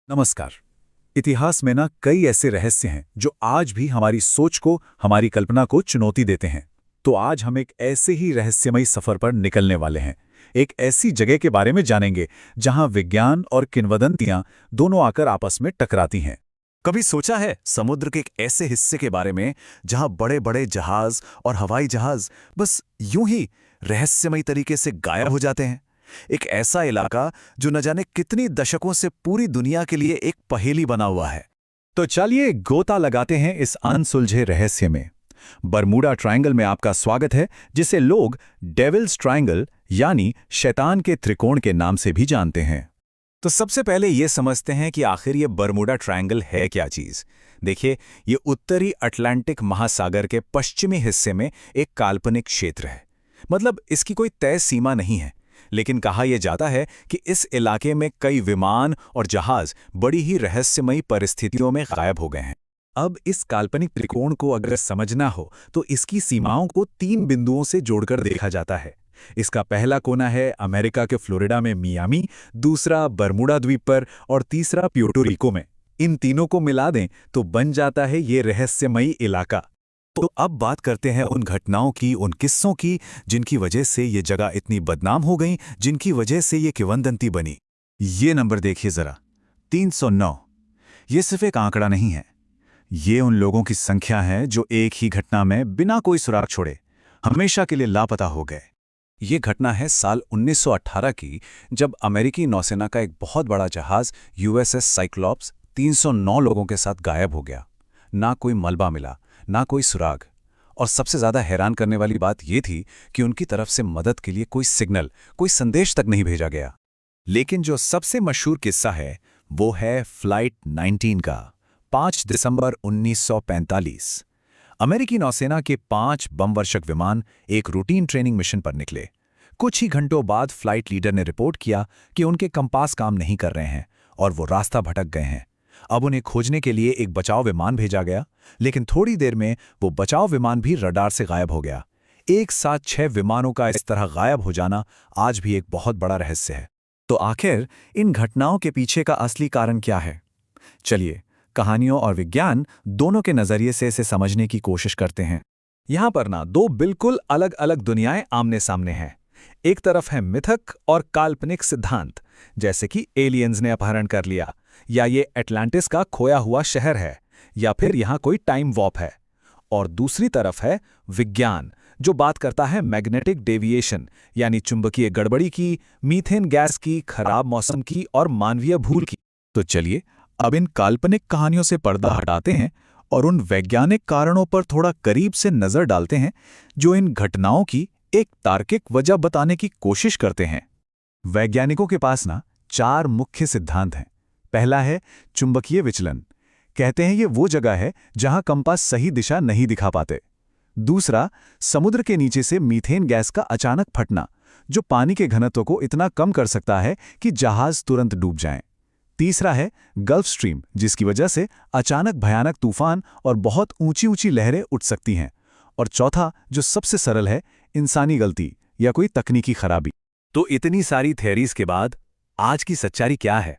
नमस्कार। इतिहास में ना कई ऐसे रहस्य हैं जो आज भी हमारी सोच को, हमारी कल्पना को चुनौती देते हैं। तो आज हम एक ऐसे ही रहस्यमयी सफर पर निकलने वाले हैं। एक ऐसी जगह के बारे में जानेंगे जहां विज्ञान और किंवदंतियां दोनों आकर आपस में टकराती हैं। कभी सोचा है समुद्र के एक ऐसे हिस्से के बारे में जहां बड़े बड़े जहाज और हवाई जहाज बस यूं ही रहस्यमयी तरीके से गायब हो जाते हैं। एक ऐसा इलाका जो न जाने कितनी दशकों से पूरी दुनिया के लिए एक पहेली बना हुआ है। तो चलिए गोता लगाते हैं इस अनसुलझे रहस्य में। बरमूडा ट्रायंगल में आपका स्वागत है, जिसे लोग डेविल्स ट्रायंगल यानी शैतान के त्रिकोण के नाम से भी जानते हैं। तो सबसे पहले ये समझते हैं कि आखिर ये बरमूडा ट्रायंगल है क्या चीज। देखिए, ये उत्तरी अटलांटिक महासागर के पश्चिमी हिस्से में एक काल्पनिक क्षेत्र है। मतलब इसकी कोई तय सीमा नहीं है, लेकिन कहा यह जाता है कि इस इलाके में कई विमान और जहाज बड़ी ही रहस्यमयी परिस्थितियों में गायब हो गए हैं। अब इस काल्पनिक त्रिकोण को अगर समझना हो तो इसकी सीमाओं को 3 बिंदुओं से जोड़कर देखा जाता है। इसका पहला कोना है अमेरिका के फ्लोरिडा में मियामी, दूसरा बरमूडा द्वीप पर और तीसरा प्यूर्टो रिको में। इन तीनों को मिला दें तो बन जाता है ये रहस्यमयी इलाका। तो अब बात करते हैं उन घटनाओं की, उन किस्सों की जिनकी वजह से ये जगह इतनी बदनाम हो गई, जिनकी वजह से ये किंवदंती बनी। ये नंबर देखिए जरा, 309। ये सिर्फ एक आंकड़ा नहीं है, ये उन लोगों की संख्या है जो एक ही घटना में बिना कोई सुराग छोड़े हमेशा के लिए लापता हो गए। ये घटना है साल 1918 की, जब अमेरिकी नौसेना का एक बहुत बड़ा जहाज यूएसएस साइक्लॉप्स 309 लोगों के साथ गायब हो गया। ना कोई मलबा मिला, ना कोई सुराग, और सबसे ज्यादा हैरान करने वाली बात यह थी कि उनकी तरफ से मदद के लिए कोई सिग्नल, कोई संदेश तक नहीं भेजा गया। लेकिन जो सबसे मशहूर किस्सा है वो है फ्लाइट 19 का। 5 दिसंबर 1945 अमेरिकी नौसेना के 5 बमवर्षक विमान एक रूटीन ट्रेनिंग मिशन पर निकले। कुछ ही घंटों बाद फ्लाइट लीडर ने रिपोर्ट किया कि उनके कंपास काम नहीं कर रहे हैं और वो रास्ता भटक गए हैं। अब उन्हें खोजने के लिए एक बचाव विमान भेजा गया, लेकिन थोड़ी देर में वो बचाव विमान भी रडार से गायब हो गया। एक साथ 6 विमानों का इस तरह गायब हो जाना आज भी एक बहुत बड़ा रहस्य है। तो आखिर इन घटनाओं के पीछे का असली कारण क्या है? चलिए, कहानियों और विज्ञान दोनों के नजरिए से इसे समझने की कोशिश करते हैं। यहां पर ना 2 बिल्कुल अलग अलग दुनियाएं आमने सामने हैं। एक तरफ है मिथक और काल्पनिक सिद्धांत, जैसे कि एलियंस ने अपहरण कर लिया, या ये एटलांटिस का खोया हुआ शहर है, या फिर यहां कोई टाइम वॉर्प है। और दूसरी तरफ है विज्ञान, जो बात करता है मैग्नेटिक डेविएशन यानी चुंबकीय गड़बड़ी की, मीथेन गैस की, खराब मौसम की और मानवीय भूल की। तो चलिए, अब इन काल्पनिक कहानियों से पर्दा हटाते हैं और उन वैज्ञानिक कारणों पर थोड़ा करीब से नजर डालते हैं जो इन घटनाओं की एक तार्किक वजह बताने की कोशिश करते हैं। वैज्ञानिकों के पास ना 4 मुख्य सिद्धांत हैं। पहला है चुंबकीय विचलन। कहते हैं ये वो जगह है जहां कंपास सही दिशा नहीं दिखा पाते। दूसरा, समुद्र के नीचे से मीथेन गैस का अचानक फटना, जो पानी के घनत्व को इतना कम कर सकता है कि जहाज तुरंत डूब जाएं। तीसरा है गल्फ स्ट्रीम, जिसकी वजह से अचानक भयानक तूफान और बहुत ऊंची ऊंची लहरें उठ सकती हैं। और चौथा, जो सबसे सरल है, इंसानी गलती या कोई तकनीकी खराबी। तो इतनी सारी थ्योरीज के बाद आज की सच्चाई क्या है?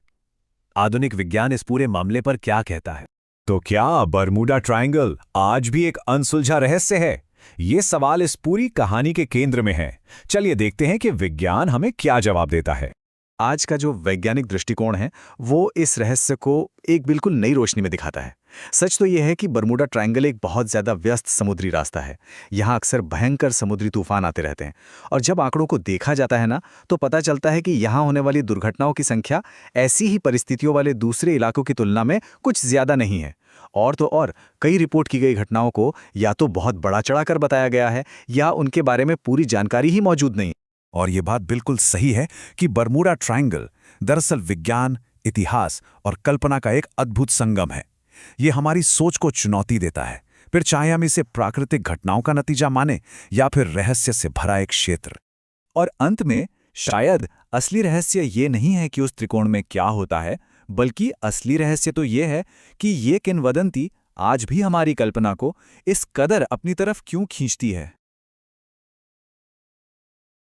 आधुनिक विज्ञान इस पूरे मामले पर क्या कहता है? तो क्या बरमूडा ट्रायंगल आज भी एक अनसुलझा रहस्य है? ये सवाल इस पूरी कहानी के केंद्र में है। चलिए देखते हैं कि विज्ञान हमें क्या जवाब देता है। आज का जो वैज्ञानिक दृष्टिकोण है वो इस रहस्य को एक बिल्कुल नई रोशनी में दिखाता है। सच तो यह है कि बरमूडा ट्रायंगल एक बहुत ज़्यादा व्यस्त समुद्री रास्ता है। यहाँ अक्सर भयंकर समुद्री तूफान आते रहते हैं, और जब आंकड़ों को देखा जाता है ना, तो पता चलता है कि यहाँ होने वाली दुर्घटनाओं की संख्या ऐसी ही परिस्थितियों वाले दूसरे इलाकों की तुलना में कुछ ज़्यादा नहीं है। और तो और कई रिपोर्ट की गई घटनाओं को या तो बहुत बड़ा चढ़ाकर बताया गया है, या उनके बारे में पूरी जानकारी ही मौजूद नहीं। और ये बात बिल्कुल सही है कि बरमूडा ट्रायंगल दरअसल विज्ञान, इतिहास और कल्पना का एक अद्भुत संगम है। ये हमारी सोच को चुनौती देता है, फिर चाहे हम इसे प्राकृतिक घटनाओं का नतीजा माने या फिर रहस्य से भरा एक क्षेत्र। और अंत में शायद असली रहस्य ये नहीं है कि उस त्रिकोण में क्या होता है, बल्कि असली रहस्य तो ये है कि ये किंवदंती आज भी हमारी कल्पना को इस कदर अपनी तरफ क्यों खींचती है।